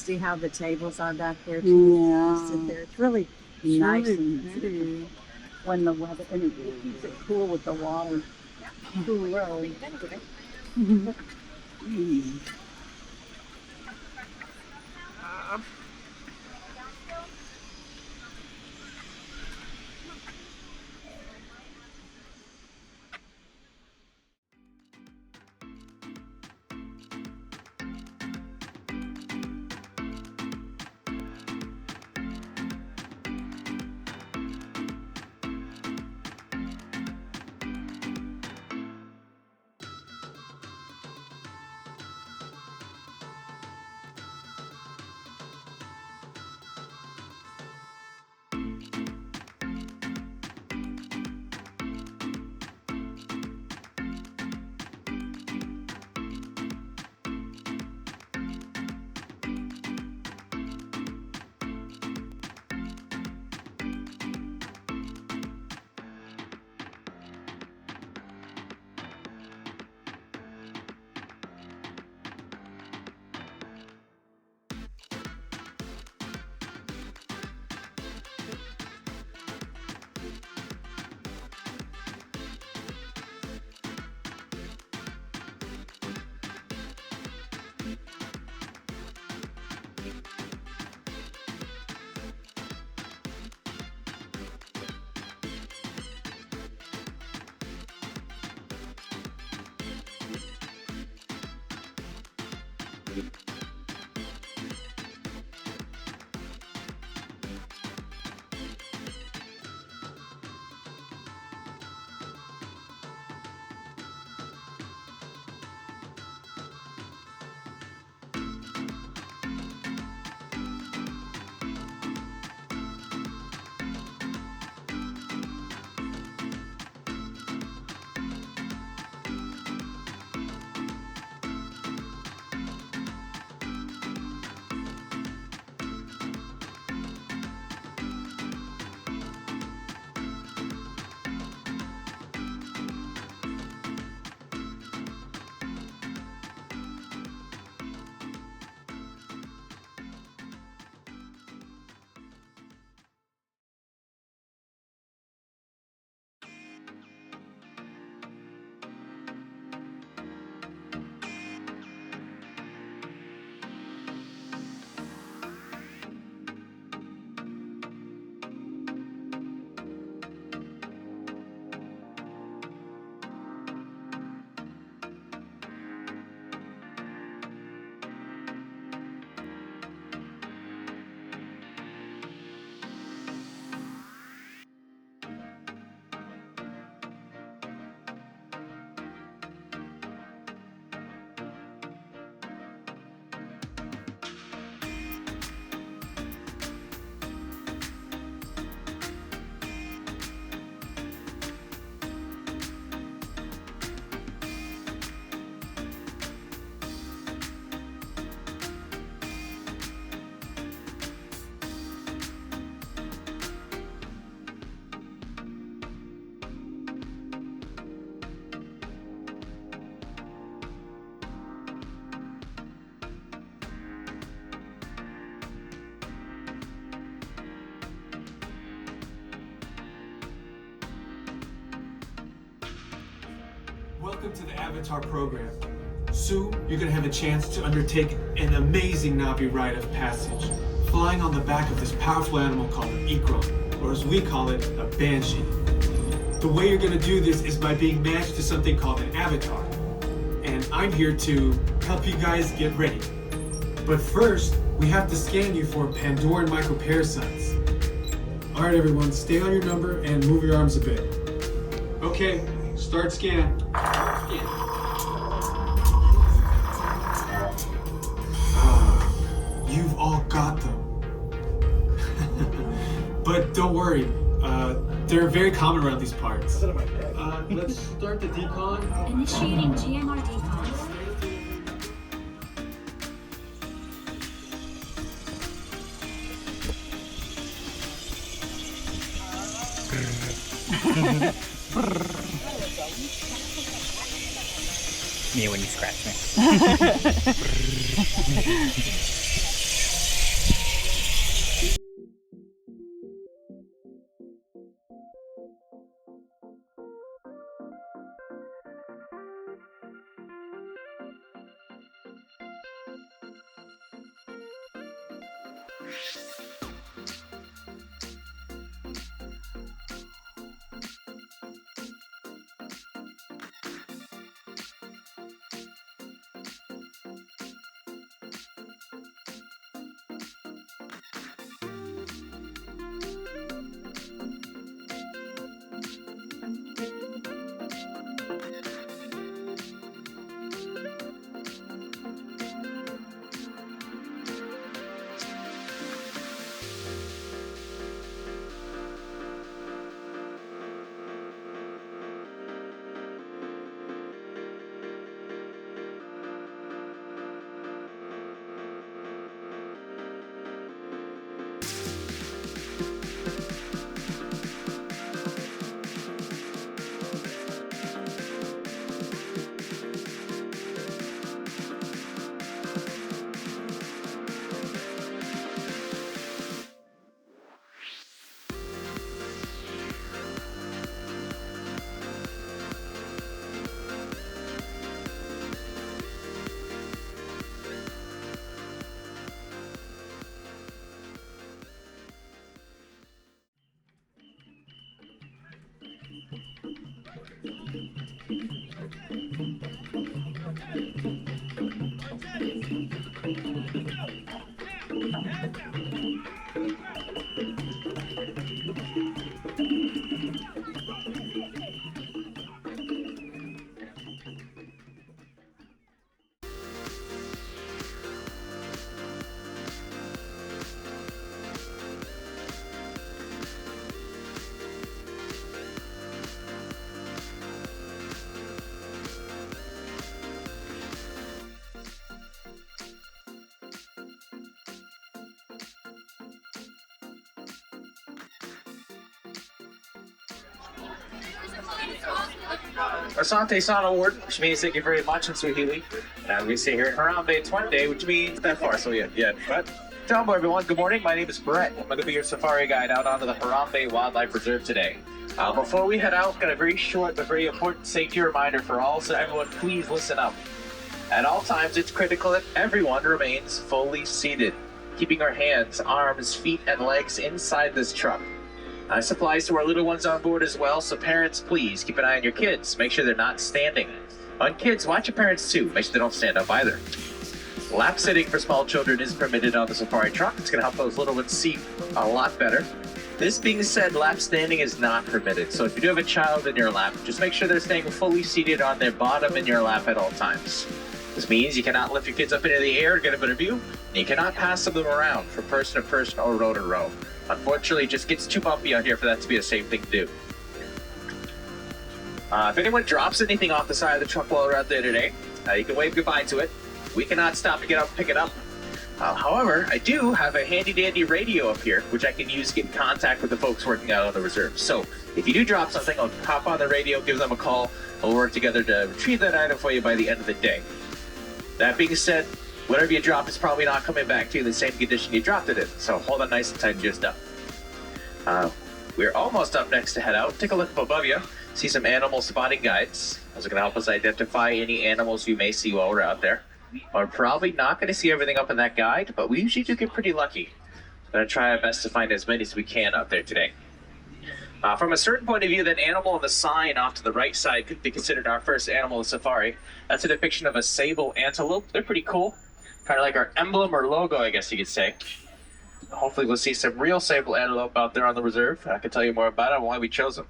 see how the tables are back there too? Yeah. Sit there. It's really nice and pretty when the weather, and it keeps it cool with the water. Cool road. Welcome to the Avatar program. Soon, you're going to have a chance to undertake an amazing Navi rite of passage, flying on the back of this powerful animal called an Ikron, or as we call it, a Banshee. The way you're going to do this is by being matched to something called an Avatar. And I'm here to help you guys get ready. But first, we have to scan you for Pandoran microparasites. Alright everyone, stay on your number and move your arms a bit. Okay, start scan. You've all got them. But don't worry, they're very common around these parts. Let's start the decon. Initiating GMR decon. Me when you scratch me. Asante-san Award, which means thank you very much in Swahili. And we say here in Harambe Twende, which means that far, so yeah. But hello everyone, good morning. My name is Brett. I'm going to be your safari guide out onto the Harambe Wildlife Reserve today. Before we head out, got a very short but very important safety reminder for all, so everyone please listen up. At all times, it's critical that everyone remains fully seated, keeping our hands, arms, feet, and legs inside this truck. This applies to our little ones on board as well, so parents, please keep an eye on your kids. Make sure they're not standing. On kids, watch your parents too. Make sure they don't stand up either. Lap sitting for small children is permitted on the safari truck. It's going to help those little ones see a lot better. This being said, lap standing is not permitted. So if you do have a child in your lap, just make sure they're staying fully seated on their bottom in your lap at all times. This means you cannot lift your kids up into the air to get a better view, and you cannot pass them around from person to person or row to row. Unfortunately, it just gets too bumpy out here for that to be a safe thing to do. If anyone drops anything off the side of the truck while we're out there today, you can wave goodbye to it. We cannot stop to get up and pick it up. However, I do have a handy-dandy radio up here, which I can use to get in contact with the folks working out on the reserve. So if you do drop something, I'll hop on the radio, give them a call, and we'll work together to retrieve that item for you by the end of the day. That being said, whatever you drop is probably not coming back to you in the same condition you dropped it in, so hold on nice and tight and just up. We're almost up next to head out. Take a look up above you, see some animal spotting guides. Those are going to help us identify any animals you may see while we're out there. We're probably not going to see everything up in that guide, but we usually do get pretty lucky. We're going to try our best to find as many as we can out there today. From a certain point of view, that animal on the sign off to the right side could be considered our first animal of safari. That's a depiction of a sable antelope. They're pretty cool. Kind of like our emblem or logo, I guess you could say. Hopefully we'll see some real sable antelope out there on the reserve. I can tell you more about it and why we chose them.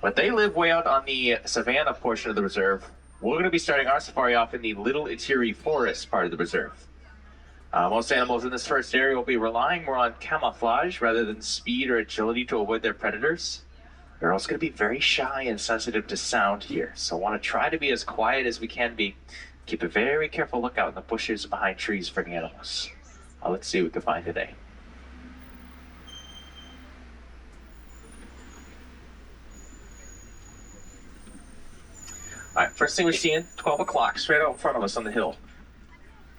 But they live way out on the savanna portion of the reserve. We're going to be starting our safari off in the Little Itiri Forest part of the reserve. Most animals in this first area will be relying more on camouflage rather than speed or agility to avoid their predators. They're also going to be very shy and sensitive to sound here, so want to try to be as quiet as we can be. Keep a very careful lookout in the bushes and behind trees for any animals. Let's see what we can find today. Alright, first thing we're seeing, 12 o'clock, straight out in front of us on the hill.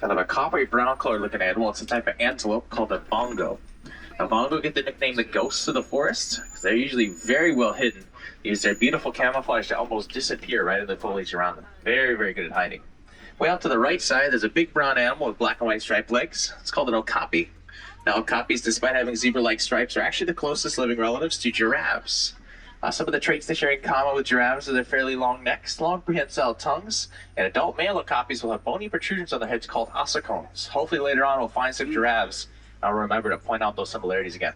Kind of a coppery brown color looking animal. It's a type of antelope called a bongo. Now, bongo get the nickname the ghosts of the forest because they're usually very well hidden. They use their beautiful camouflage to almost disappear right in the foliage around them. Very, very good at hiding. Way out to the right side, there's a big brown animal with black and white striped legs. It's called an okapi. Now, copies, despite having zebra-like stripes, are actually the closest living relatives to giraffes. Some of the traits they share in common with giraffes are their fairly long necks, long prehensile tongues, and adult male copies will have bony protrusions on their heads called ossicones. Hopefully later on we'll find some giraffes. I'll remember to point out those similarities again.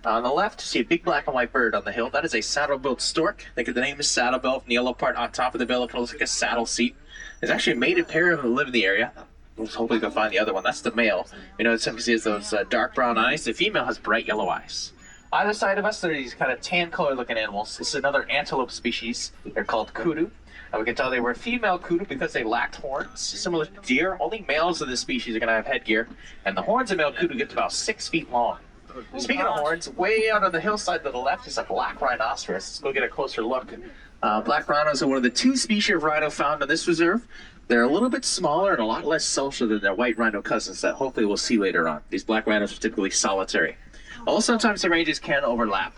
On the left, you see a big black and white bird on the hill. That is a saddle-billed stork. Think of the name is saddle-bill from the yellow part on top of the bill. It looks like a saddle seat. There's actually a mated pair of them who live in the area. We'll hopefully go find the other one. That's the male. You know, some he has those dark brown eyes. The female has bright yellow eyes. Either side of us, there are these kind of tan-colored-looking animals. This is another antelope species. They're called kudu. We can tell they were female kudu because they lacked horns. Similar to deer, only males of this species are going to have headgear, and the horns of male kudu get to about 6 feet long. Speaking of horns, way out on the hillside to the left is a black rhinoceros. Let's go get a closer look. Black rhinos are one of the 2 species of rhino found in this reserve. They're a little bit smaller and a lot less social than their white rhino cousins that hopefully we'll see later on. These black rhinos are typically solitary. Although sometimes the ranges can overlap.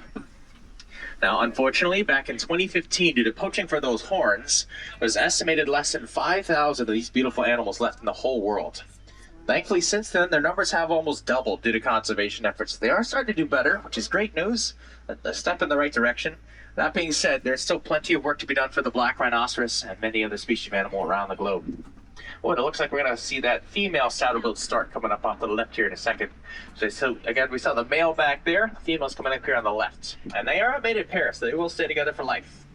Now, unfortunately, back in 2015, due to poaching for those horns, there's estimated less than 5,000 of these beautiful animals left in the whole world. Thankfully, since then, their numbers have almost doubled due to conservation efforts. They are starting to do better, which is great news, a step in the right direction. That being said, there's still plenty of work to be done for the black rhinoceros and many other species of animal around the globe. Oh, and it looks like we're going to see that female saddle-billed stork coming up off to the left here in a second. So again, we saw the male back there, the female's coming up here on the left. And they are a mated pair, so they will stay together for life.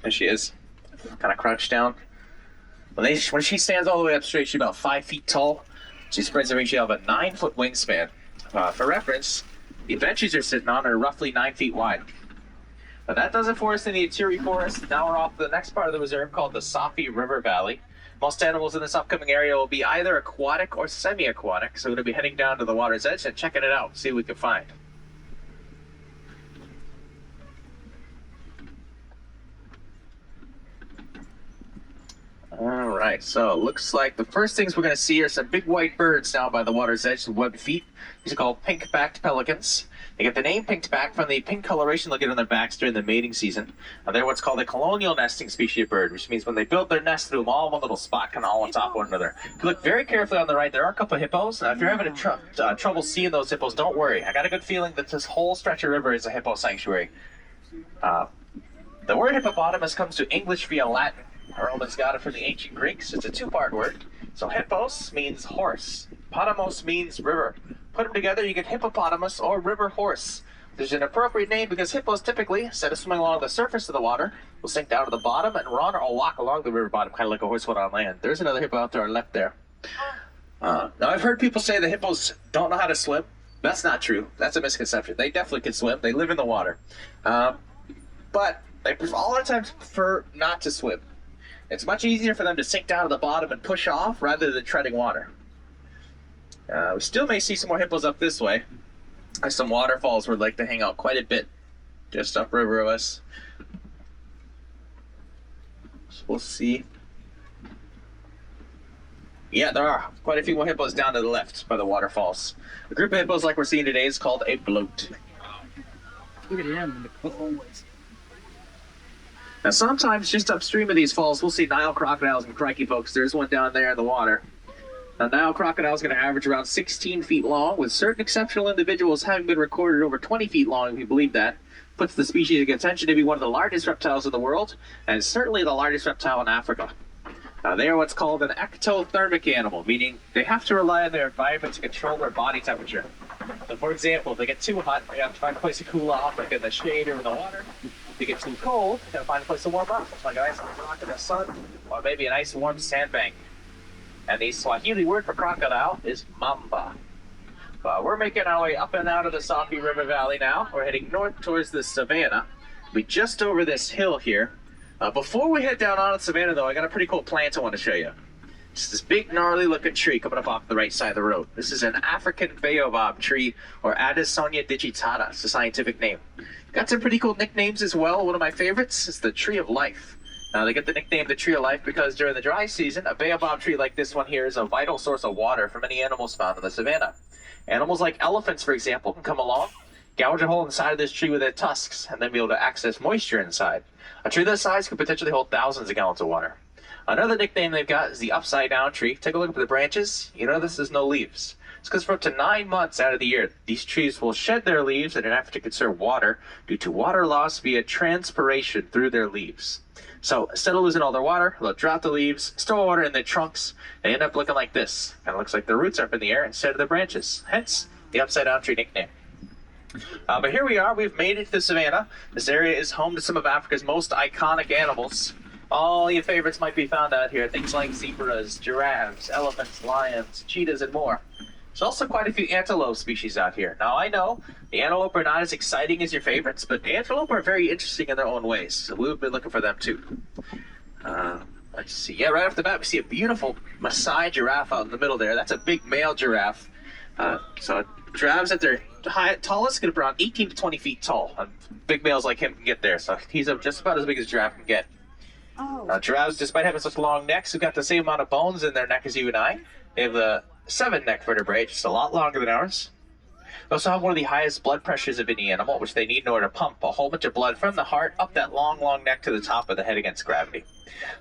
There she is, kind of crouched down. When she stands all the way up straight, she's about 5 feet tall. She spreads her wings. She has a 9-foot wingspan. For reference, the benches are sitting on are roughly 9 feet wide. But that does it for us in the interior forest. Now we're off to the next part of the reserve called the Safi River Valley. Most animals in this upcoming area will be either aquatic or semi-aquatic, so we're going to be heading down to the water's edge and checking it out, see what we can find. Alright, so it looks like the first things we're going to see are some big white birds down by the water's edge with webbed feet. These are called pink-backed pelicans. They get the name pink-backed from the pink coloration they'll get on their backs during the mating season. They're what's called a colonial nesting species of bird, which means when they build their nest, they'll all in one little spot, kind of all on top of one another. If you look very carefully on the right, there are a couple of hippos. Now, if you're having trouble seeing those hippos, don't worry. I got a good feeling that this whole stretch of river is a hippo sanctuary. The word hippopotamus comes to English via Latin. The Romans got it from the ancient Greeks. It's a 2-part word. So hippos means horse. Potamos means river. Put them together, you get hippopotamus or river horse. There's an appropriate name because hippos typically, instead of swimming along the surface of the water, will sink down to the bottom and run or walk along the river bottom, kind of like a horse would on land. There's another hippo out there on the left there. Now, I've heard people say that hippos don't know how to swim. That's not true. That's a misconception. They definitely can swim. They live in the water. But they a lot of times prefer not to swim. It's much easier for them to sink down to the bottom and push off rather than treading water. We still may see some more hippos up this way. There's some waterfalls where they like to hang out quite a bit just upriver of us. So we'll see. Yeah, there are quite a few more hippos down to the left by the waterfalls. The group of hippos like we're seeing today is called a bloat. Look at him. Now sometimes just upstream of these falls we'll see Nile crocodiles, and crikey folks, there's one down there in the water. Now Nile crocodile is going to average around 16 feet long, with certain exceptional individuals having been recorded over 20 feet long, if you believe that. Puts the species in contention to be one of the largest reptiles in the world, and certainly the largest reptile in Africa. Now they are what's called an ectothermic animal, meaning they have to rely on their environment to control their body temperature. So for example, if they get too hot, they have to find a place to cool off, like in the shade or in the water. If they get too cold, they have to find a place to warm up, like a nice rock in the sun, or maybe a nice warm sandbank. And the Swahili word for crocodile is mamba. We're making our way up and out of the Safi River Valley now. We're heading north towards the savannah. We're just over this hill here. Before we head down on the savannah, though, I got a pretty cool plant I want to show you. It's this big, gnarly-looking tree coming up off the right side of the road. This is an African baobab tree, or Addissonia digitata. It's the scientific name. Got some pretty cool nicknames as well. One of my favorites is the Tree of Life. Now, they get the nickname the Tree of Life because during the dry season, a baobab tree like this one here is a vital source of water for many animals found in the savannah. Animals like elephants, for example, can come along, gouge a hole inside of this tree with their tusks, and then be able to access moisture inside. A tree this size could potentially hold thousands of gallons of water. Another nickname they've got is the upside down tree. Take a look at the branches. You notice there's no leaves. It's because for up to 9 months out of the year, these trees will shed their leaves in an effort to conserve water due to water loss via transpiration through their leaves. So instead of losing all their water, they'll drop the leaves, store water in their trunks. They end up looking like this. Kind of looks like their roots are up in the air instead of their branches. Hence the upside down tree nickname. But here we are. We've made it to the savannah. This area is home to some of Africa's most iconic animals. All your favorites might be found out here. Things like zebras, giraffes, elephants, lions, cheetahs, and more. There's also quite a few antelope species out here. Now, I know the antelope are not as exciting as your favorites, but the antelope are very interesting in their own ways. So we've been looking for them too. Let's see. Yeah, right off the bat, we see a beautiful Maasai giraffe out in the middle there. That's a big male giraffe. So giraffes at their tallest can be around 18 to 20 feet tall. Big males like him can get there. So he's just about as big as a giraffe can get. Giraffes, despite having such long necks, have got the same amount of bones in their neck as you and I. They have 7 neck vertebrae, just a lot longer than ours. They also have one of the highest blood pressures of any animal, which they need in order to pump a whole bunch of blood from the heart up that long, long neck to the top of the head against gravity.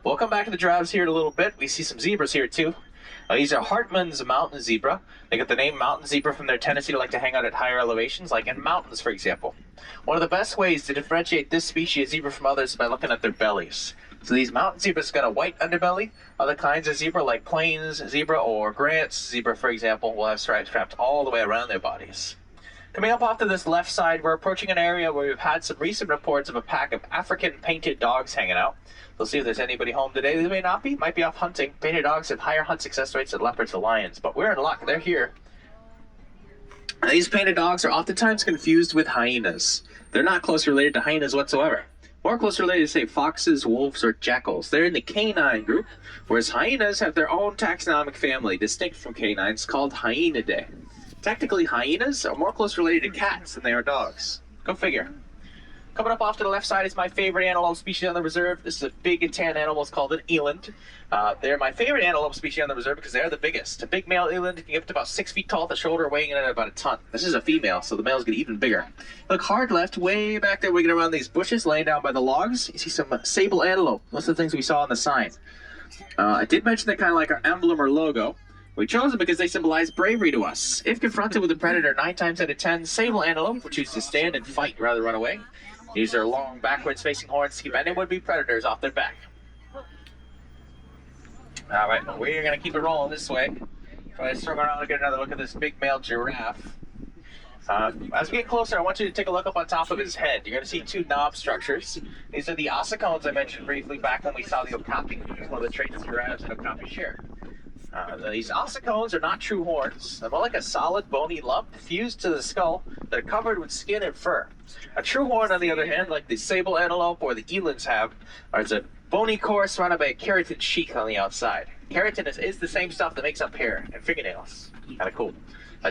We'll come back to the giraffes here in a little bit. We see some zebras here too. These are Hartman's mountain zebra. They get the name mountain zebra from their tendency to like to hang out at higher elevations, like in mountains, for example. One of the best ways to differentiate this species of zebra from others is by looking at their bellies. So these mountain zebras got a white underbelly. Other kinds of zebra, like plains zebra or Grant's zebra, for example, will have stripes wrapped all the way around their bodies. Coming up off to this left side, we're approaching an area where we've had some recent reports of a pack of African painted dogs hanging out. We'll see if there's anybody home today. They may not be, might be off hunting. Painted dogs have higher hunt success rates than leopards or lions, but we're in luck. They're here. Now, these painted dogs are oftentimes confused with hyenas. They're not closely related to hyenas whatsoever. More closely related to, say, foxes, wolves, or jackals. They're in the canine group, whereas hyenas have their own taxonomic family, distinct from canines, called Hyenidae. Technically, hyenas are more closely related to cats than they are dogs. Go figure. Coming up off to the left side is my favorite antelope species on the reserve. This is a big and tan animal. It's called an eland. They're my favorite antelope species on the reserve because they're the biggest. A big male eland can get up to about 6 feet tall at the shoulder, weighing in at about a ton. This is a female, so the males get even bigger. Look hard left, way back there, wigging around these bushes, laying down by the logs. You see some sable antelope. Those are the things we saw on the sign. I did mention they're kind of like our emblem or logo. We chose them because they symbolize bravery to us. If confronted with a predator 9 times out of 10, sable antelope will choose to stand and fight rather than run away. These are long, backwards-facing horns to keep any would-be predators off their back. All right, well, we're going to keep it rolling this way. Try to circle around and get another look at this big male giraffe. As we get closer, I want you to take a look up on top of his head. You're going to see 2 knob structures. These are the ossicones I mentioned briefly back when we saw the okapi. One of the traits of giraffes and okapi share. These ossicones are not true horns. They're more like a solid bony lump fused to the skull that are covered with skin and fur. A true horn, on the other hand, like the sable antelope or the elands have, is a bony core surrounded by a keratin sheath on the outside. Keratin is the same stuff that makes up hair and fingernails. Kind of cool.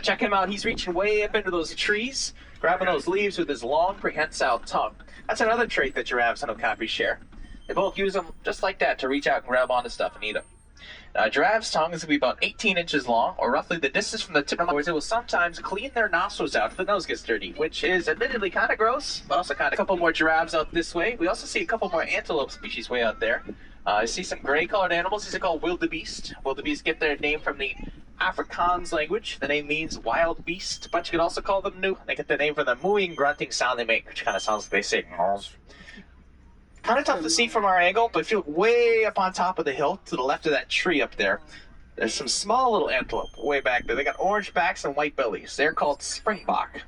Check him out. He's reaching way up into those trees, grabbing those leaves with his long, prehensile tongue. That's another trait that giraffes and okapis share. They both use them just like that to reach out and grab onto stuff and eat them. Giraffe's tongue is going to be about 18 inches long, or roughly the distance from the tip of the nose. It will sometimes clean their nostrils out if the nose gets dirty, which is admittedly kind of gross, but also kind of a couple more giraffes out this way. We also see a couple more antelope species way out there. I see some gray-colored animals. These are called wildebeest. Wildebeest get their name from the Afrikaans language. The name means wild beast, but you could also call them new. They get their name from the mooing, grunting sound they make, which kind of sounds like they say, kind of tough to see from our angle, but if you look way up on top of the hill, to the left of that tree up there, there's some small little antelope way back there. They got orange backs and white bellies. They're called springbok.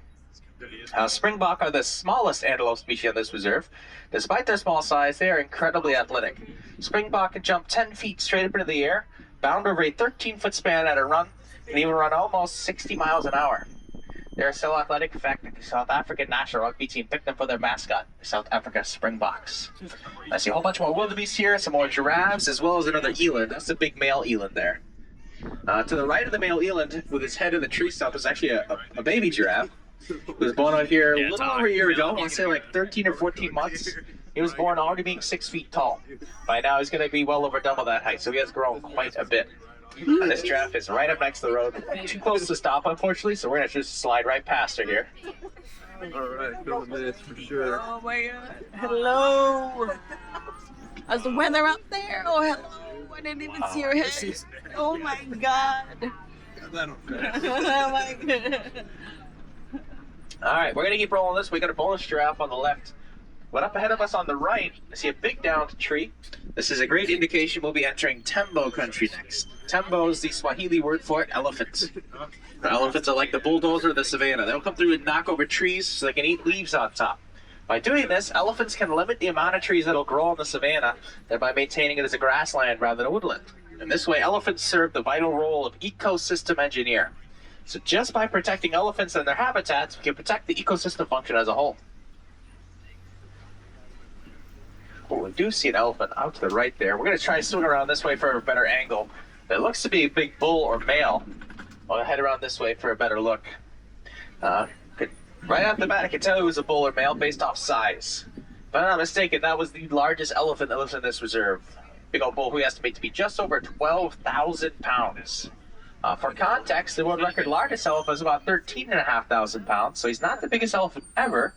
Springbok are the smallest antelope species on this reserve. Despite their small size, they are incredibly athletic. Springbok can jump 10 feet straight up into the air, bound over a 13-foot span at a run, and even run almost 60 miles an hour. They're so athletic, in fact, that the South African national rugby team picked them for their mascot, the South Africa Springboks. I see a whole bunch more wildebeest here, some more giraffes, as well as another eland. That's the big male eland there. To the right of the male eland, with his head in the tree stump, is actually a baby giraffe. He was born out here a little over a year ago, I want to say like 13 or 14 months. He was born already being 6 feet tall. By now, he's going to be well over double that height, so he has grown quite a bit. This giraffe is right up next to the road. Too close to stop, unfortunately, so we're going to just slide right past her here. Alright, filming this for sure. Oh my god. Hello. How's the weather up there? Oh, hello. I didn't even see your head. Oh my god. Oh my goodness. All right, we're gonna keep rolling this. We got a bonus giraffe on the left. But up ahead of us on the right, I see a big downed tree. This is a great indication we'll be entering Tembo country next. Tembo is the Swahili word for elephant. Elephants are like the bulldozer of the savannah. They'll come through and knock over trees so they can eat leaves on top. By doing this, elephants can limit the amount of trees that'll grow in the savannah, thereby maintaining it as a grassland rather than a woodland. In this way, elephants serve the vital role of ecosystem engineer. So just by protecting elephants and their habitats, we can protect the ecosystem function as a whole. Oh, we do see an elephant out to the right there. We're going to try to swing around this way for a better angle. It looks to be a big bull or male. I'll head around this way for a better look. Right off the bat, I can tell it was a bull or male based off size. If I'm not mistaken, that was the largest elephant that lives in this reserve. Big old bull who we estimate to be just over 12,000 pounds. For context, the world record largest elephant is about 13,500 pounds, so he's not the biggest elephant ever.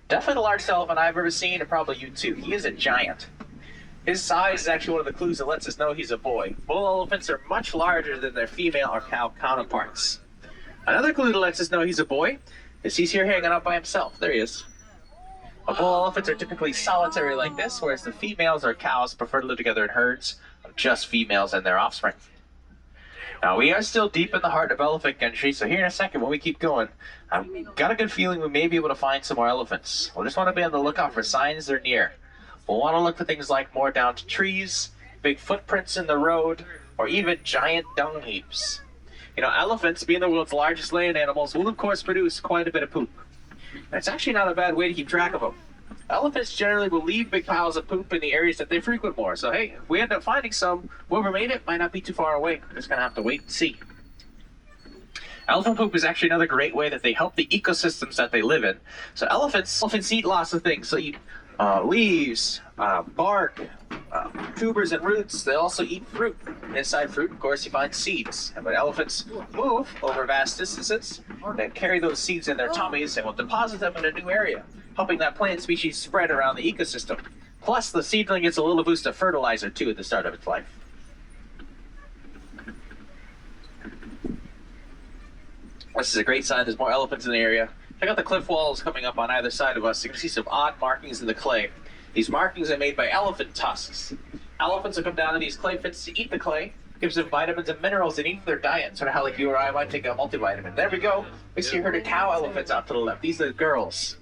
Definitely the largest elephant I've ever seen, and probably you too. He is a giant. His size is actually one of the clues that lets us know he's a boy. Bull elephants are much larger than their female or cow counterparts. Another clue that lets us know he's a boy is he's here hanging out by himself. There he is. Bull elephants are typically solitary like this, whereas the females or cows prefer to live together in herds of just females and their offspring. Now, we are still deep in the heart of elephant country, so here in a second when we keep going, I've got a good feeling we may be able to find some more elephants. We'll just want to be on the lookout for signs they're near. We'll want to look for things like more downed trees, big footprints in the road, or even giant dung heaps. You know, elephants, being the world's largest land animals, will of course produce quite a bit of poop. And it's actually not a bad way to keep track of them. Elephants generally will leave big piles of poop in the areas that they frequent more. So hey, if we end up finding some, whoever made it might not be too far away. We're just going to have to wait and see. Elephant poop is actually another great way that they help the ecosystems that they live in. So elephants eat lots of things. So eat leaves, bark, tubers and roots. They also eat fruit. Inside fruit, of course, you find seeds. And when elephants move over vast distances, they carry those seeds in their tummies and will deposit them in a new area, helping that plant species spread around the ecosystem. Plus, the seedling gets a little boost of fertilizer, too, at the start of its life. This is a great sign there's more elephants in the area. Check out the cliff walls coming up on either side of us. You can see some odd markings in the clay. These markings are made by elephant tusks. Elephants will come down to these clay pits to eat the clay. Gives them vitamins and minerals they need for their diet. Sort of how like you or I might take a multivitamin. There we go. We see a herd of cow elephants out to the left. These are the girls.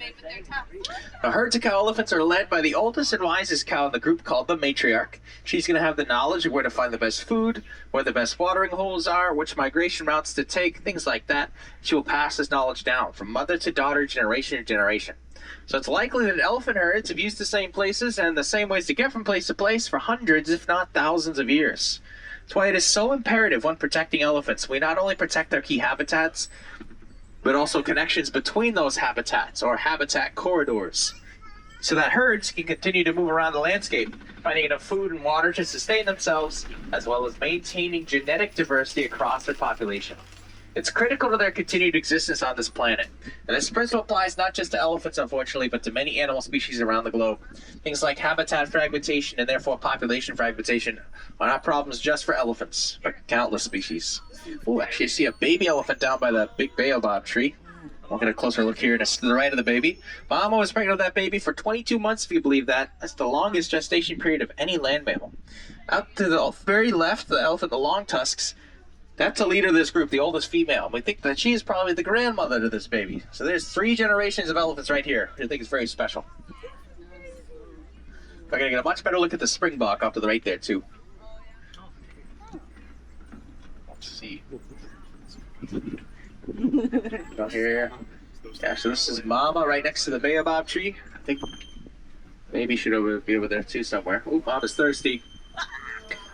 The herds of cow elephants are led by the oldest and wisest cow in the group called the matriarch. She's going to have the knowledge of where to find the best food, where the best watering holes are, which migration routes to take, things like that. She will pass this knowledge down from mother to daughter, generation to generation. So it's likely that elephant herds have used the same places and the same ways to get from place to place for hundreds, if not thousands of years. That's why it is so imperative when protecting elephants. We not only protect their key habitats, but also connections between those habitats, or habitat corridors, so that herds can continue to move around the landscape, finding enough food and water to sustain themselves, as well as maintaining genetic diversity across their population. It's critical to their continued existence on this planet. And this principle applies not just to elephants, unfortunately, but to many animal species around the globe. Things like habitat fragmentation and therefore population fragmentation are not problems just for elephants, but countless species. Oh, actually I see a baby elephant down by the big baobab tree. We'll get a closer look here to the right of the baby. Mama was pregnant with that baby for 22 months, if you believe that. That's the longest gestation period of any land mammal. Out to the very left, the elephant, the long tusks, that's the leader of this group, the oldest female. We think that she is probably the grandmother to this baby. So there's 3 generations of elephants right here. I think it's very special. We're going to get a much better look at the springbok off to the right there, too. Let's see. Go here. Yeah, so this is Mama right next to the baobab tree. I think maybe should be over there, too, somewhere. Ooh, Mama's thirsty.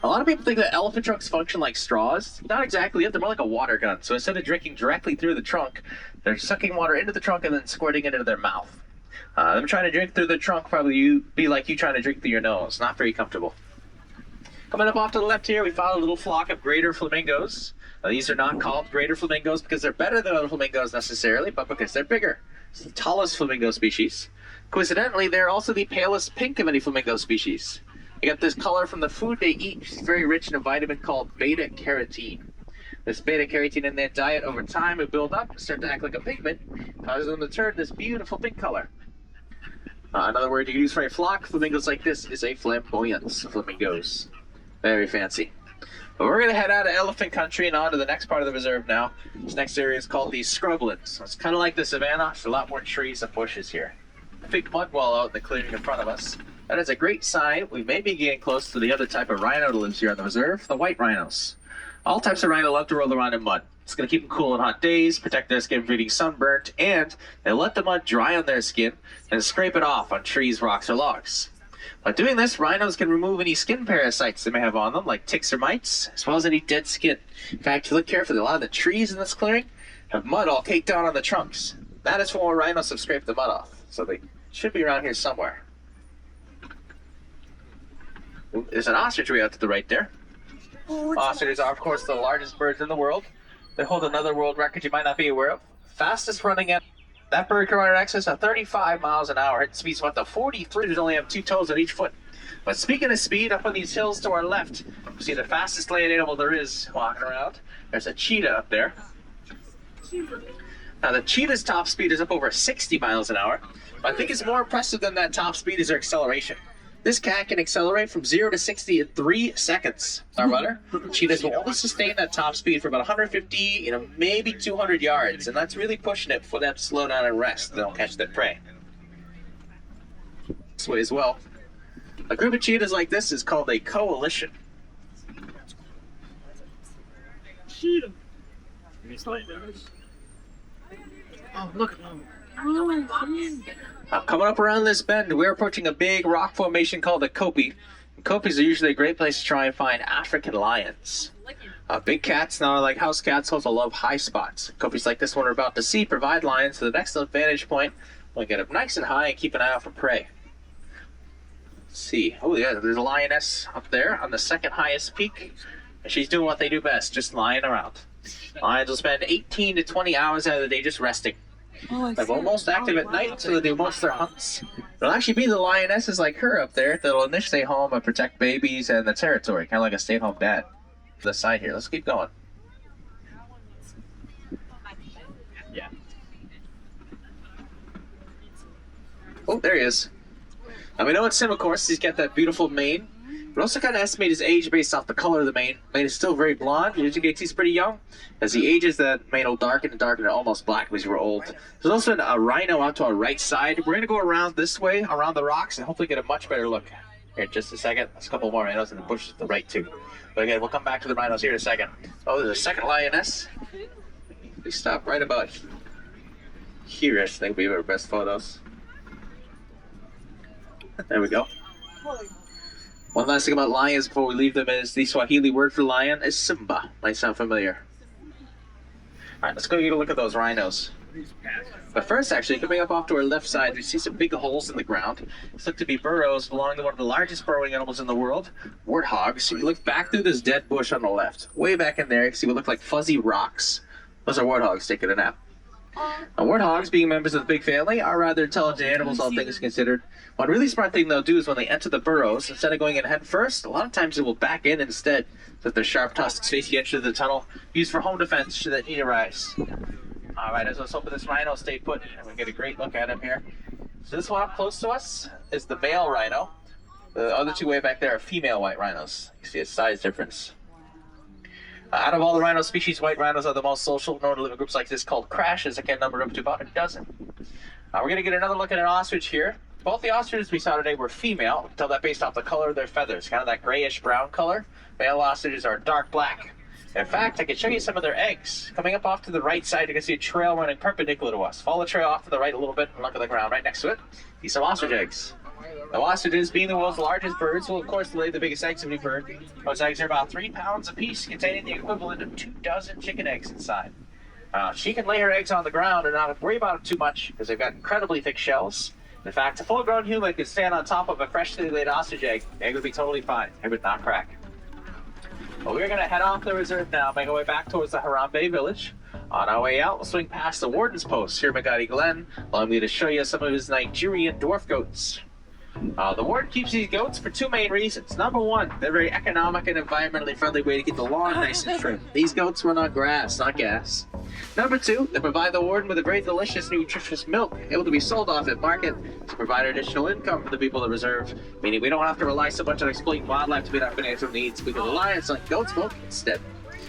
A lot of people think that elephant trunks function like straws. Not exactly, they're more like a water gun. So instead of drinking directly through the trunk, they're sucking water into the trunk and then squirting it into their mouth. Them trying to drink through the trunk probably be like you trying to drink through your nose. Not very comfortable. Coming up off to the left here, we found a little flock of greater flamingos. Now, these are not called greater flamingos because they're better than other flamingos necessarily, but because they're bigger. It's the tallest flamingo species. Coincidentally, they're also the palest pink of any flamingo species. They get this color from the food they eat, which is very rich in a vitamin called beta-carotene. This beta-carotene in their diet over time will build up and start to act like a pigment, causing them to turn this beautiful pink color. Another word you can use for a flock, flamingos like this, is a flamboyance. Flamingos. Very fancy. But we're going to head out of elephant country and on to the next part of the reserve now. This next area is called the scrublands. It's kind of like the savannah. There's a lot more trees and bushes here. A big mud wall out in the clearing in front of us. That is a great sign. We may be getting close to the other type of rhino that lives here on the reserve, the white rhinos. All types of rhino love to roll around in mud. It's going to keep them cool on hot days, protect their skin from getting sunburnt, and they let the mud dry on their skin and scrape it off on trees, rocks, or logs. By doing this, rhinos can remove any skin parasites they may have on them, like ticks or mites, as well as any dead skin. In fact, if you look carefully, a lot of the trees in this clearing have mud all caked down on the trunks. That is where rhinos have scraped the mud off, so they should be around here somewhere. Ooh, there's an ostrich way out to the right there. Ostriches are, of course, the largest birds in the world. They hold another world record you might not be aware of. Fastest running animal. That bird can run in excess of 35 miles an hour. It speeds up to 43. They only have 2 toes on each foot. But speaking of speed, up on these hills to our left, you see the fastest land animal there is walking around. There's a cheetah up there. Now the cheetah's top speed is up over 60 miles an hour. But I think it's more impressive than that top speed is their acceleration. This cat can accelerate from 0 to 60 in 3 seconds. Our runner, cheetahs will only sustain that top speed for about 150, maybe 200 yards, and that's really pushing it for them to slow down and rest. They don't catch their prey. This way as well. A group of cheetahs like this is called a coalition. Cheetah. Oh, look at them. Coming up around this bend, we're approaching a big rock formation called the Kopi. Kopis are usually a great place to try and find African lions. Big cats, not like house cats, also love high spots. Kopis like this one we're about to see provide lions with an excellent vantage point. We'll get up nice and high and keep an eye out for prey. Let's see. Oh yeah, there's a lioness up there on the second highest peak. And she's doing what they do best, just lying around. Lions will spend 18 to 20 hours out of the day just resting. They're almost active at night, so they do most of their hunts. It'll actually be the lionesses like her up there that'll initially stay home and protect babies and the territory, kind of like a stay-at-home dad. The side here. Let's keep going. Yeah. Oh, there he is. Now we know it's him, of course. He's got that beautiful mane. We also kind of estimate his age based off the color of the mane. Mane is still very blonde. You think he's pretty young. As he ages, that mane will darken and darken to almost black because we're old. There's also a rhino out to our right side. We're going to go around this way, around the rocks, and hopefully get a much better look. Here in just a second. There's a couple more rhinos in the bushes to the right, too. But again, we'll come back to the rhinos here in a second. Oh, there's a second lioness. We stop right about here. I think we have our best photos. There we go. One last thing about lions before we leave them is the Swahili word for lion is Simba. Might sound familiar. Alright, let's go get a look at those rhinos. But first, actually, coming up off to our left side, we see some big holes in the ground. These look to be burrows belonging to one of the largest burrowing animals in the world, warthogs. If you look back through this dead bush on the left, way back in there, you can see what look like fuzzy rocks. Those are warthogs taking a nap. Now, warthogs, being members of the big family, are rather intelligent animals, all things considered. One really smart thing they'll do is when they enter the burrows, instead of going in head first, a lot of times they will back in instead, so that their sharp tusks face the edge of the tunnel, used for home defense should that need arise. Alright, let's hope this rhino stay put, and we get a great look at him here. So this one up close to us is the male rhino. The other two way back there are female white rhinos. You see a size difference. Out of all the rhino species, white rhinos are the most social, known to live in groups like this called crashes that can number up to about a dozen. We're going to get another look at an ostrich here. Both the ostriches we saw today were female. We can tell that based off the color of their feathers, kind of that grayish brown color. Male ostriches are dark black. In fact, I can show you some of their eggs. Coming up off to the right side, you can see a trail running perpendicular to us. Follow the trail off to the right a little bit and look at the ground right next to it. See some ostrich eggs. Now, ostriches, being the world's largest birds, will of course lay the biggest eggs of any bird. Those eggs are about 3 pounds apiece, containing the equivalent of 2 dozen chicken eggs inside. She can lay her eggs on the ground and not worry about them too much because they've got incredibly thick shells. In fact, a full-grown human could stand on top of a freshly laid ostrich egg. The egg would be totally fine. It would not crack. Well, we're going to head off the reserve now, make our way back towards the Harambe village. On our way out, we'll swing past the warden's post here at Magadi Glen, allowing me to show you some of his Nigerian dwarf goats. The warden keeps these goats for two main reasons. Number one, they're a very economic and environmentally friendly way to keep the lawn nice and trim. These goats run on grass, not gas. Number two, they provide the warden with a very delicious, nutritious milk, able to be sold off at market to provide additional income for the people of the reserve, meaning we don't have to rely so much on exploiting wildlife to meet our financial needs. We can rely on goat's milk instead.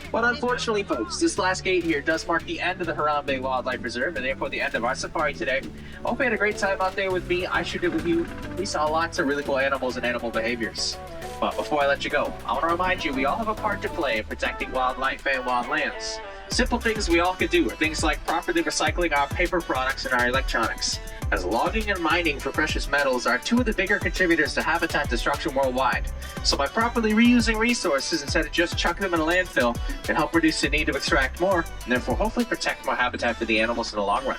But unfortunately, folks, this last gate here does mark the end of the Harambe Wildlife Reserve, and therefore the end of our safari today. I hope you had a great time out there with me. I sure did with you. We saw lots of really cool animals and animal behaviors. But before I let you go, I want to remind you we all have a part to play in protecting wildlife and wildlands. Simple things we all could do are things like properly recycling our paper products and our electronics, as logging and mining for precious metals are two of the bigger contributors to habitat destruction worldwide. So by properly reusing resources instead of just chucking them in a landfill can help reduce the need to extract more, and therefore hopefully protect more habitat for the animals in the long run.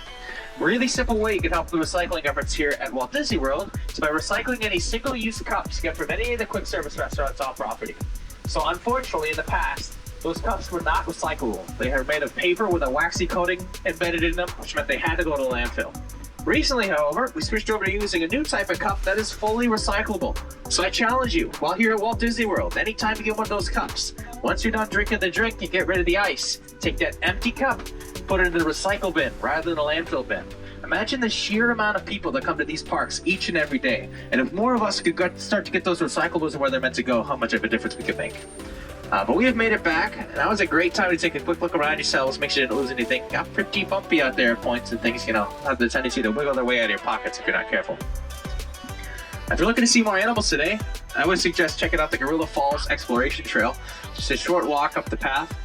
A really simple way you can help the recycling efforts here at Walt Disney World is by recycling any single-use cups you get from any of the quick service restaurants on property. So unfortunately in the past, those cups were not recyclable. They are made of paper with a waxy coating embedded in them, which meant they had to go to the landfill. Recently, however, we switched over to using a new type of cup that is fully recyclable. So I challenge you, while here at Walt Disney World, anytime you get one of those cups, once you're done drinking the drink, you get rid of the ice. Take that empty cup, put it in the recycle bin rather than a landfill bin. Imagine the sheer amount of people that come to these parks each and every day. And if more of us could start to get those recyclables where they're meant to go, how much of a difference we could make. But we have made it back, and that was a great time to take a quick look around yourselves, make sure you didn't lose anything. Got pretty bumpy out there at points, and things, have the tendency to wiggle their way out of your pockets if you're not careful. If you're looking to see more animals today, I would suggest checking out the Gorilla Falls Exploration Trail. Just a short walk up the path.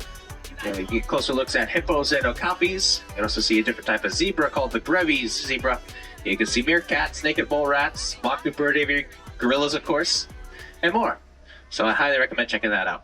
You get closer looks at hippos and okapis. You can also see a different type of zebra called the Grevy's zebra. You can see meerkats, naked mole rats, Mockney bird aviary, gorillas, of course, and more. So I highly recommend checking that out.